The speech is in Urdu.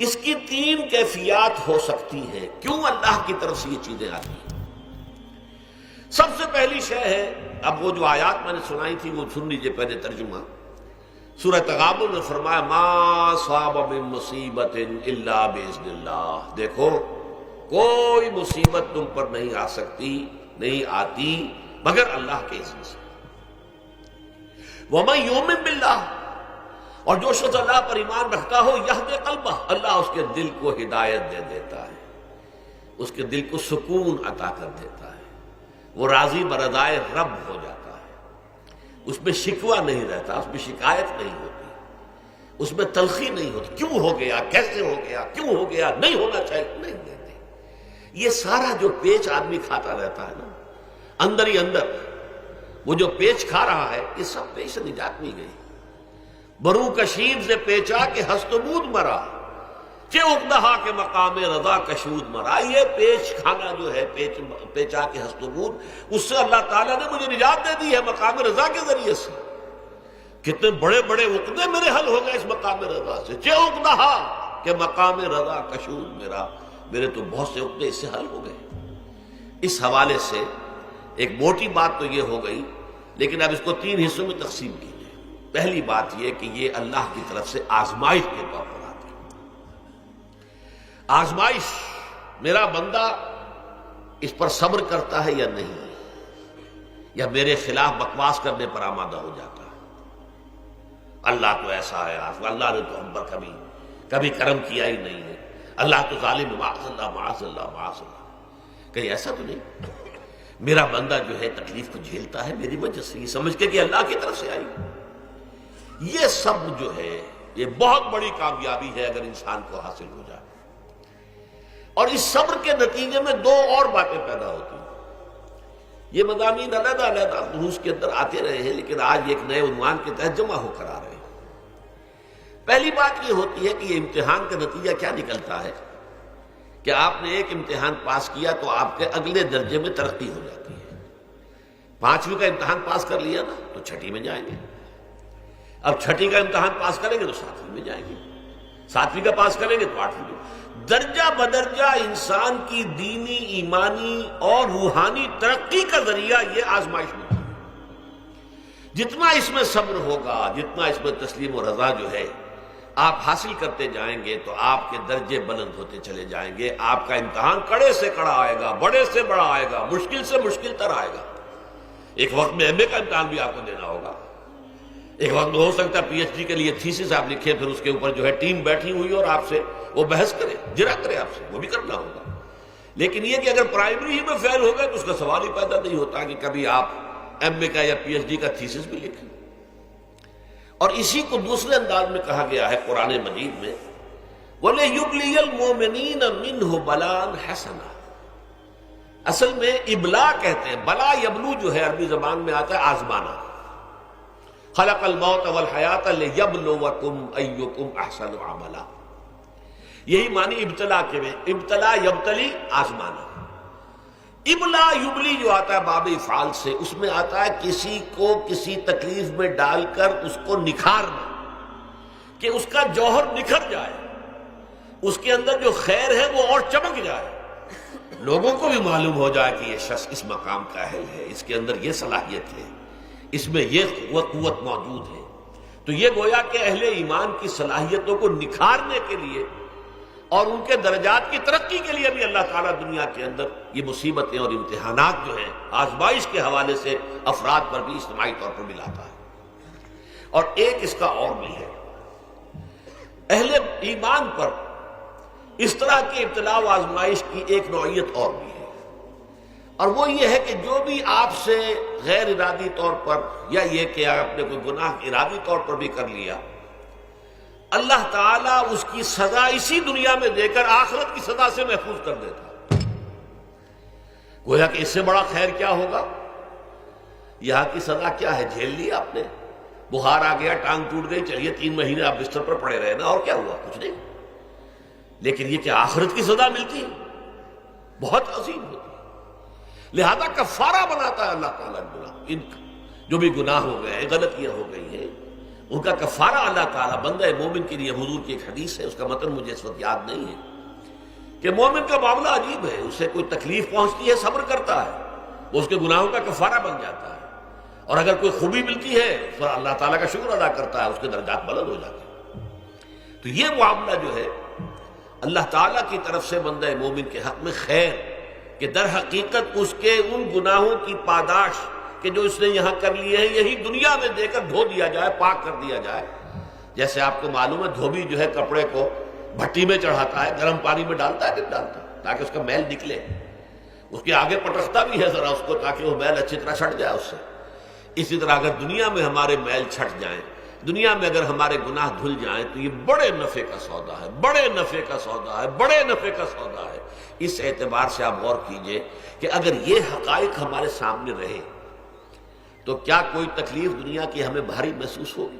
اس کی تین کیفیات ہو سکتی ہیں. کیوں اللہ کی طرف سے یہ چیزیں آتی ہیں؟ سب سے پہلی شے ہے، اب وہ جو آیات میں نے سنائی تھی وہ سن لیجیے پہلے ترجمہ. سورہ تغابن میں فرمایا ما صاب من مصیبت الا باذن اللہ. دیکھو کوئی مصیبت تم پر نہیں آ سکتی، نہیں آتی مگر اللہ کے اذن سے. ومن یؤمن باللہ، اور جو شخص اللہ پر ایمان رکھتا ہو یہدی قلبہ، اللہ اس کے دل کو ہدایت دے دیتا ہے، اس کے دل کو سکون عطا کر دیتا ہے. وہ راضی برضائے رب ہو جاتا ہے، اس میں شکوہ نہیں رہتا، اس میں شکایت نہیں ہوتی، اس میں تلخی نہیں ہوتی. کیوں ہو گیا، کیسے ہو گیا، کیوں ہو گیا، نہیں ہونا چاہیے، نہیں دیتے. یہ سارا جو پیچ آدمی کھاتا رہتا ہے نا اندر ہی اندر، وہ جو پیچ کھا رہا ہے یہ سب پیچ سے نجات نہیں گئی. برو کشید سے پیچا کہ ہستمود مرا، چے اقدہا کے مقام رضا کشود مرا. یہ پیچ کھانا جو ہے، پیچا کے ہستمود، اس سے اللہ تعالیٰ نے مجھے نجات دے دی ہے مقام رضا کے ذریعے سے. کتنے بڑے بڑے عقدے میرے حل ہو گئے اس مقام رضا سے. چے اقدہا کہ مقام رضا کشود میرا، میرے تو بہت سے عقدے اس سے حل ہو گئے. اس حوالے سے ایک موٹی بات تو یہ ہو گئی، لیکن اب اس کو تین حصوں میں تقسیم کیجیے. پہلی بات یہ کہ یہ اللہ کی طرف سے آزمائش کے طور پر آتی ہے. آزمائش، میرا بندہ اس پر صبر کرتا ہے یا نہیں، یا میرے خلاف بکواس کرنے پر آمادہ ہو جاتا ہے. اللہ تو ایسا ہے، اللہ نے تو ہم پر کبھی کرم کیا ہی نہیں ہے، اللہ تو ظالم، معاذ اللہ معاذ اللہ معاذ اللہ. کہیں ایسا تو نہیں، میرا بندہ جو ہے تکلیف کو جھیلتا ہے میری وجہ سے، یہ سمجھ کے کہ اللہ کی طرف سے آئی. یہ سب جو ہے یہ بہت بڑی کامیابی ہے اگر انسان کو حاصل ہو جائے. اور اس صبر کے نتیجے میں دو اور باتیں پیدا ہوتی ہیں. یہ مضامین علیحدہ علیحدہ دروس کے اندر آتے رہے ہیں، لیکن آج ایک نئے عنوان کے تحت جمع ہو کر آ رہے ہیں. پہلی بات یہ ہوتی ہے کہ یہ امتحان کا نتیجہ کیا نکلتا ہے کہ آپ نے ایک امتحان پاس کیا تو آپ کے اگلے درجے میں ترقی ہو جاتی ہے. 5ویں کا امتحان پاس کر لیا نا تو 6ٹھی میں جائیں گے. اب 6ٹھی کا امتحان پاس کریں گے تو 7ویں میں جائیں گے. 7ویں کا پاس کریں گے تو 8ویں میں. درجہ بدرجہ انسان کی دینی، ایمانی اور روحانی ترقی کا ذریعہ یہ آزمائش ہوتی ہے. جتنا اس میں صبر ہوگا، جتنا اس میں تسلیم و رضا جو ہے آپ حاصل کرتے جائیں گے تو آپ کے درجے بلند ہوتے چلے جائیں گے. آپ کا امتحان کڑے سے کڑا آئے گا، بڑے سے بڑا آئے گا، مشکل سے مشکل تر آئے گا. ایک وقت میں ایم اے کا امتحان بھی آپ کو دینا ہوگا. ایک وقت ہو سکتا ہے پی ایچ ڈی کے لیے تھیسس آپ لکھیں، پھر اس کے اوپر جو ہے ٹیم بیٹھی ہوئی اور آپ سے وہ بحث کرے، جرا کرے آپ سے، وہ بھی کرنا ہوگا. لیکن یہ کہ اگر پرائمری ہی میں فیل ہو گئے تو اس کا سوال ہی پیدا نہیں ہوتا کہ کبھی آپ ایم اے کا یا پی ایچ ڈی کا تھیسس بھی لکھیں. اور اسی کو دوسرے انداز میں کہا گیا ہے قرآن مجید میں وَلِيُبْلِيَ الْمُؤْمِنِينَ مِنْهُ بَلَاءً حَسَنًا. اصل میں ابلا کہتے ہیں، بلا یبلو جو ہے عربی زبان میں آتا ہے آزمانا. خلق الموت والحیات لیبلوکم ایکم احسن عملا. یہی معنی ابتلا کے میں، ابتلا یبتلی آزمانا. ابلا یبلی جو آتا ہے باب افعال سے، اس میں آتا ہے کسی کو کسی تکلیف میں ڈال کر اس کو نکھارنا، کہ اس کا جوہر نکھر جائے، اس کے اندر جو خیر ہے وہ اور چمک جائے، لوگوں کو بھی معلوم ہو جائے کہ یہ شخص اس مقام کا اہل ہے، اس کے اندر یہ صلاحیت ہے، اس میں یہ قوت موجود ہے. تو یہ گویا کہ اہل ایمان کی صلاحیتوں کو نکھارنے کے لیے اور ان کے درجات کی ترقی کے لیے بھی اللہ تعالیٰ دنیا کے اندر یہ مصیبتیں اور امتحانات جو ہیں آزمائش کے حوالے سے افراد پر بھی اجتماعی طور پر بھی لاتا ہے. اور ایک اس کا اور بھی ہے، اہل ایمان پر اس طرح کی ابتلا و آزمائش کی ایک نوعیت اور بھی ہے، اور وہ یہ ہے کہ جو بھی آپ سے غیر ارادی طور پر یا یہ کہ آپ نے کوئی گناہ ارادی طور پر بھی کر لیا، اللہ تعالیٰ اس کی سزا اسی دنیا میں دے کر آخرت کی سزا سے محفوظ کر دیتا. گویا کہ اس سے بڑا خیر کیا ہوگا؟ یہاں کی سزا کیا ہے؟ جھیل لی آپ نے، بخار آ گیا، ٹانگ ٹوٹ گئی، چلیے 3 مہینے آپ بستر پر پڑے رہے نا، اور کیا ہوا؟ کچھ نہیں. لیکن یہ کہ آخرت کی سزا ملتی ہے بہت عظیم ہوتی ہے. لہذا کفارہ بناتا ہے اللہ تعالیٰ ان جو بھی گناہ ہو گئے ہیں، غلطیاں ہو گئی ہیں، ان کا کفارہ اللہ تعالیٰ بندہ مومن کے لیے، حضور کی ایک حدیث ہے، اس کا متن مجھے اس وقت یاد نہیں ہے، کہ مومن کا معاملہ عجیب ہے، اسے کوئی تکلیف پہنچتی ہے صبر کرتا ہے، وہ اس کے گناہوں کا کفارہ بن جاتا ہے، اور اگر کوئی خوبی ملتی ہے تو اللہ تعالیٰ کا شکر ادا کرتا ہے، اس کے درجات بلند ہو جاتے ہیں۔ تو یہ معاملہ جو ہے اللہ تعالیٰ کی طرف سے بندہ مومن کے حق میں خیر، کہ در حقیقت اس کے ان گناہوں کی پاداش کہ جو اس نے یہاں کر لیے ہیں یہی دنیا میں دے کر دھو دیا جائے، پاک کر دیا جائے۔ جیسے آپ کو معلوم ہے دھوبی جو ہے کپڑے کو بھٹی میں چڑھاتا ہے، گرم پانی میں ڈالتا ہے، ڈالتا ہے تاکہ اس کا میل نکلے، اس کے آگے پٹکتا بھی ہے ذرا اس کو تاکہ وہ میل اچھی طرح چھٹ جائے اس سے۔ اسی طرح اگر دنیا میں ہمارے میل چھٹ جائیں، دنیا میں اگر ہمارے گناہ دھل جائیں تو یہ بڑے نفع کا سودا ہے، بڑے نفع کا سودا ہے، بڑے نفع کا سودا ہے۔ اس اعتبار سے آپ غور کیجئے کہ اگر یہ حقائق ہمارے سامنے رہے تو کیا کوئی تکلیف دنیا کی ہمیں بھاری محسوس ہوگی؟